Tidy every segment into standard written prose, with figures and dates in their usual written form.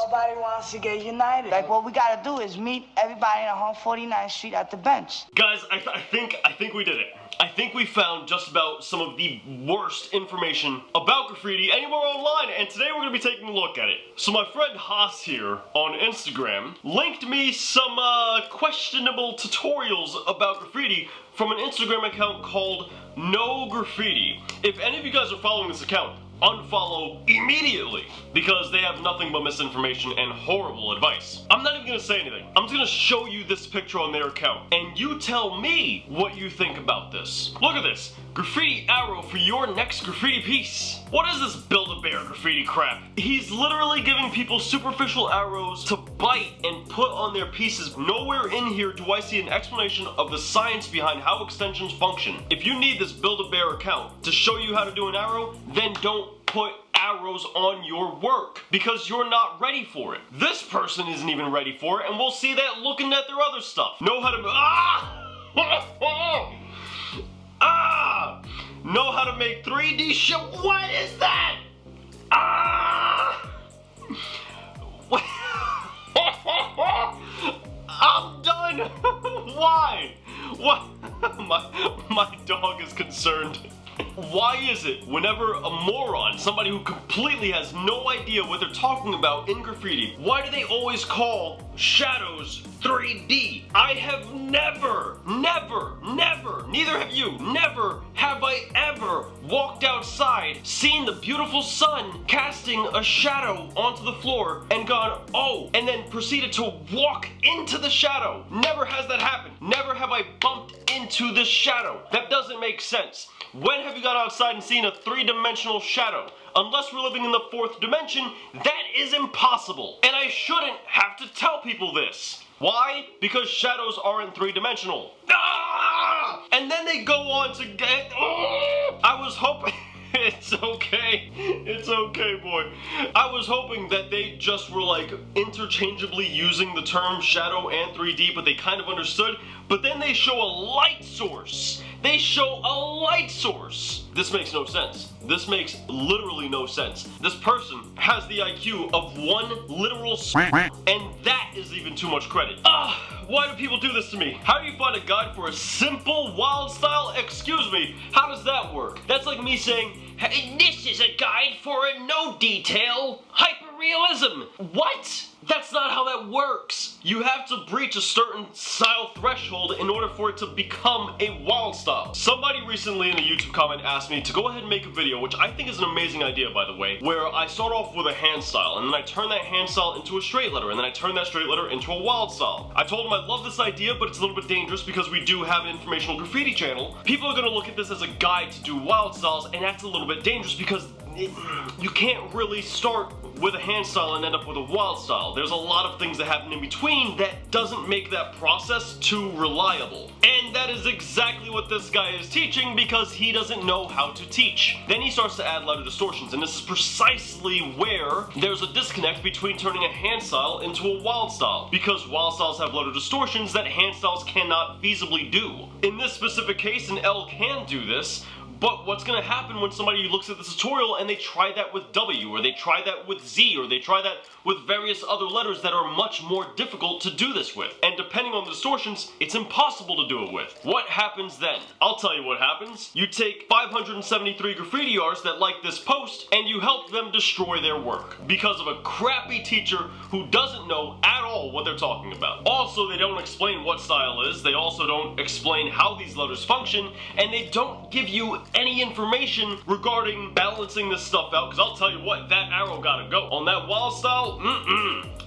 Nobody wants to get united. Like, what we gotta do is meet everybody on 149th Street at the bench. Guys, I think we did it. I think we found just about some of the worst information about graffiti anywhere online, and today we're going to be taking a look at it. So my friend Haas here on Instagram linked me some questionable tutorials about graffiti from an Instagram account called No Graffiti. If any of you guys are following this account, unfollow immediately, because they have nothing but misinformation and horrible advice. I'm not even gonna say anything. I'm just gonna show you this picture on their account, and you tell me what you think about this. Look at this. Graffiti arrow for your next graffiti piece. What is this BuildABear graffiti crap? He's literally giving people superficial arrows to bite and put on their pieces. Nowhere in here do I see an explanation of the science behind how extensions function. If you need this BuildABear account to show you how to do an arrow, then don't put arrows on your work, because you're not ready for it. This person isn't even ready for it, and we'll see that looking at their other stuff. Know how to know how to make 3D shit. What is that? I'm done. Why? What? My dog is concerned. Why is it whenever a moron, somebody who completely has no idea what they're talking about in graffiti, why do they always call shadows 3D? I have never, neither have you, never have I ever walked outside, seen the beautiful sun casting a shadow onto the floor and gone, oh, and then proceeded to walk into the shadow. Never has that happened. Never have I bumped into this shadow. That doesn't make sense. When have you gone outside and seen a three-dimensional shadow? Unless we're living in the fourth dimension, that is impossible. And I shouldn't have to tell people this. Why? Because shadows aren't three-dimensional. And then they go on to get... I was hoping... It's okay. It's okay, boy. I was hoping that they just were like interchangeably using the term shadow and 3D, but they kind of understood. But then they show a light source. They show a light source. This makes no sense. This makes literally no sense. This person has the IQ of one literal and that is even too much credit. Why do people do this to me? How do you find a guide for a simple wild style? Excuse me, how does that work? That's like me saying, hey, this is a guide for a no detail hyperrealism. What? That's not how that works. You have to breach a certain style threshold in order for it to become a wild style. Somebody recently in a YouTube comment asked me to go ahead and make a video, which I think is an amazing idea, by the way, where I start off with a hand style, and then I turn that hand style into a straight letter, and then I turn that straight letter into a wild style. I told him I love this idea, but it's a little bit dangerous because we do have an informational graffiti channel. People are gonna look at this as a guide to do wild styles, and that's a little bit dangerous because you can't really start with a hand style and end up with a wild style. There's a lot of things that happen in between that doesn't make that process too reliable. And that is exactly what this guy is teaching because he doesn't know how to teach. Then he starts to add letter distortions, and this is precisely where there's a disconnect between turning a hand style into a wild style, because wild styles have letter distortions that hand styles cannot feasibly do. In this specific case, an L can do this, but what's going to happen when somebody looks at the tutorial and they try that with W, or they try that with Z, or they try that with various other letters that are much more difficult to do this with? And depending on the distortions, it's impossible to do it with. What happens then? I'll tell you what happens. You take 573 graffiti artists that like this post, and you help them destroy their work because of a crappy teacher who doesn't know at all what they're talking about. Also, they don't explain what style is, they also don't explain how these letters function, and they don't give you any information regarding balancing this stuff out, because I'll tell you what, that arrow gotta go. On that wild style,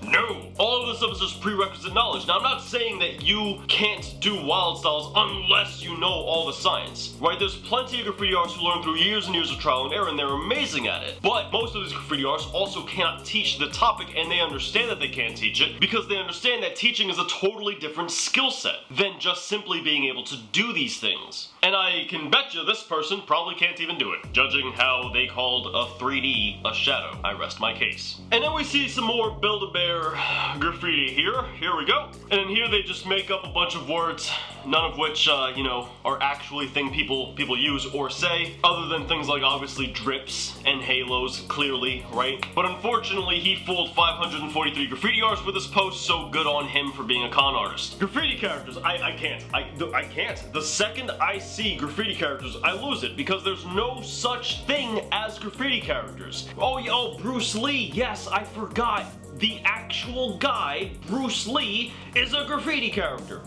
no. All of this stuff is just prerequisite knowledge. Now, I'm not saying that you can't do wild styles unless you know all the science, right? There's plenty of graffiti artists who learn through years and years of trial and error, and they're amazing at it. But most of these graffiti artists also cannot teach the topic, and they understand that they can't teach it because they understand that teaching is a totally different skill set than just simply being able to do these things. And I can bet you this person probably can't even do it, judging how they called a 3D a shadow. I rest my case. And then we see some more BuildABear graffiti here. Here we go. And in here they just make up a bunch of words. none of which, you know, are actually things people use or say, other than things like obviously drips and halos, clearly, right? But unfortunately, he fooled 543 graffiti artists with his post, so good on him for being a con artist. Graffiti characters, I can't. I can't. The second I see graffiti characters, I lose it, because there's no such thing as graffiti characters. Oh, Bruce Lee, yes, I forgot. The actual guy, Bruce Lee, is a graffiti character.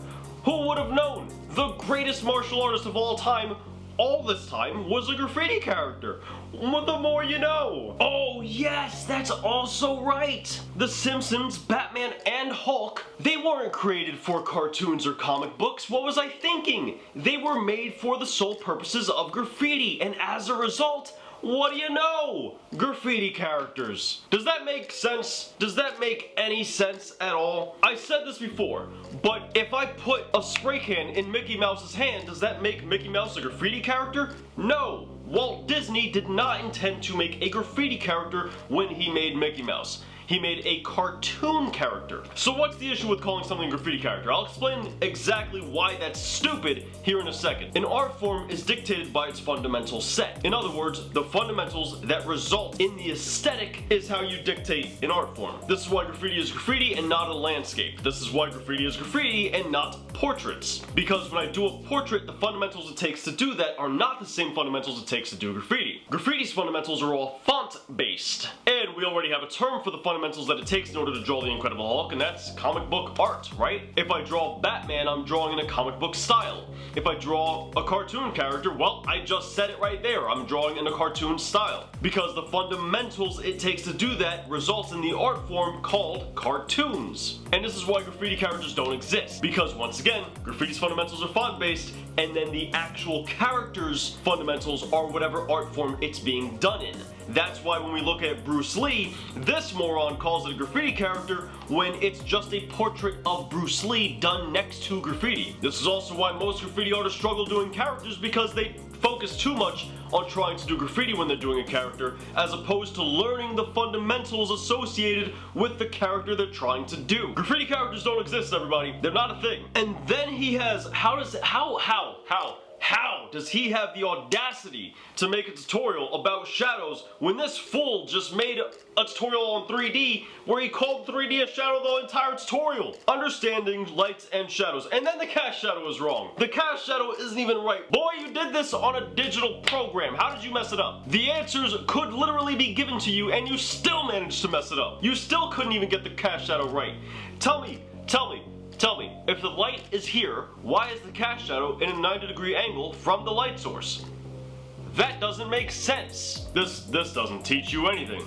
Who would have known? The greatest martial artist of all time, all this time, was a graffiti character. The more you know. Oh yes, that's also right. The Simpsons, Batman, and Hulk, they weren't created for cartoons or comic books. What was I thinking? They were made for the sole purposes of graffiti, and as a result, what do you know? Graffiti characters. Does that make sense? Does that make any sense at all? I said this before, but if I put a spray can in Mickey Mouse's hand, does that make Mickey Mouse a graffiti character? No. Walt Disney did not intend to make a graffiti character when he made Mickey Mouse. He made a cartoon character. So what's the issue with calling something a graffiti character? I'll explain exactly why that's stupid here in a second. An art form is dictated by its fundamental set. In other words, the fundamentals that result in the aesthetic is how you dictate an art form. This is why graffiti is graffiti and not a landscape. This is why graffiti is graffiti and not portraits. Because when I do a portrait, the fundamentals it takes to do that are not the same fundamentals it takes to do graffiti. Graffiti's fundamentals are all font-based. And we already have a term for the fundamentals that it takes in order to draw the Incredible Hulk, and that's comic book art, right? If I draw Batman, I'm drawing in a comic book style. If I draw a cartoon character, well, I just said it right there. I'm drawing in a cartoon style. Because the fundamentals it takes to do that results in the art form called cartoons. And this is why graffiti characters don't exist. Because once again, graffiti's fundamentals are font-based, and then the actual character's fundamentals are whatever art form it's being done in. That's why when we look at Bruce Lee, this moron calls it a graffiti character when it's just a portrait of Bruce Lee done next to graffiti. This is also why most graffiti artists struggle doing characters, because they focus too much on trying to do graffiti when they're doing a character, as opposed to learning the fundamentals associated with the character they're trying to do. Graffiti characters don't exist, everybody. They're not a thing. And then he has, how does he have the audacity to make a tutorial about shadows when this fool just made a tutorial on 3D where he called 3D a shadow the entire tutorial? Understanding lights and shadows. And then the cast shadow is wrong. The cast shadow isn't even right. Boy, you did this on a digital program. How did you mess it up? The answers could literally be given to you and you still managed to mess it up. You still couldn't even get the cast shadow right. Tell me, if the light is here, why is the cast shadow in a 90-degree angle from the light source? That doesn't make sense. This doesn't teach you anything.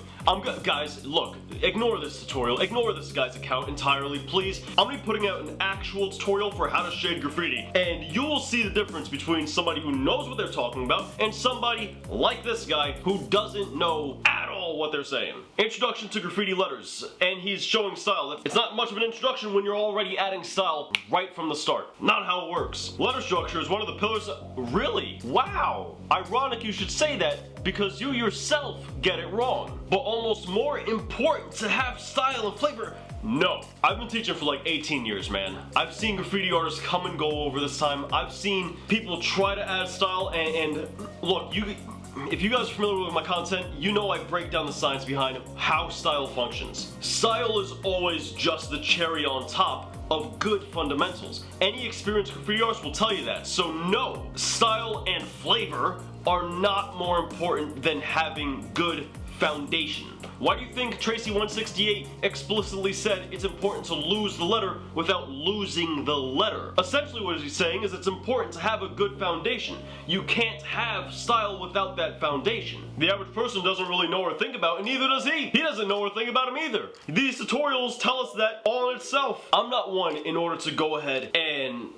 Guys, look, ignore this tutorial, ignore this guy's account entirely, please. I'm gonna be putting out an actual tutorial for how to shade graffiti, and you'll see the difference between somebody who knows what they're talking about and somebody like this guy who doesn't know at all what they're saying. Introduction to graffiti letters, and he's showing style. It's not much of an introduction when you're already adding style right from the start. Not how it works. Letter structure is one of the pillars. Really? Wow. Ironic you should say that, because you yourself get it wrong. But almost more important to have style and flavor. No. I've been teaching for like 18 years, man. I've seen graffiti artists come and go over this time. I've seen people try to add style, and look, if you guys are familiar with my content, you know I break down the science behind how style functions. Style is always just the cherry on top of good fundamentals. Any experienced graffiti artist will tell you that. So no, style and flavor are not more important than having good foundation. Why do you think Tracy 168 explicitly said it's important to lose the letter without losing the letter? Essentially what he's saying is it's important to have a good foundation. You can't have style without that foundation. The average person doesn't really know or think about, and neither does he. He doesn't know or think about him either. These tutorials tell us that all in itself. I'm not one in order to go ahead and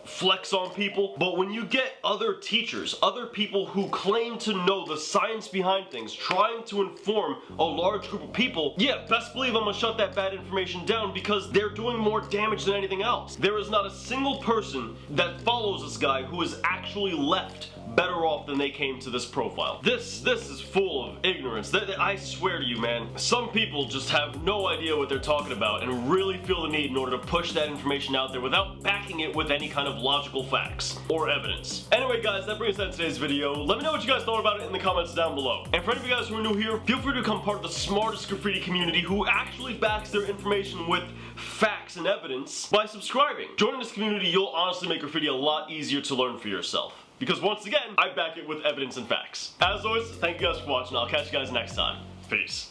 flex on people, but when you get other teachers, other people who claim to know the science behind things, trying to inform a large group of people, yeah, best believe I'm gonna shut that bad information down, because they're doing more damage than anything else. There is not a single person that follows this guy who is actually left better off than they came to this profile. This is full of ignorance. I swear to you, man, some people just have no idea what they're talking about and really feel the need in order to push that information out there without backing it with any kind of logical facts or evidence. Anyway, guys, that brings us to today's video. Let me know what you guys thought about it in the comments down below. And for any of you guys who are new here, feel free to become part of the smartest graffiti community who actually backs their information with facts and evidence by subscribing. Joining this community, you'll honestly make graffiti a lot easier to learn for yourself. Because once again, I back it with evidence and facts. As always, thank you guys for watching. I'll catch you guys next time. Peace.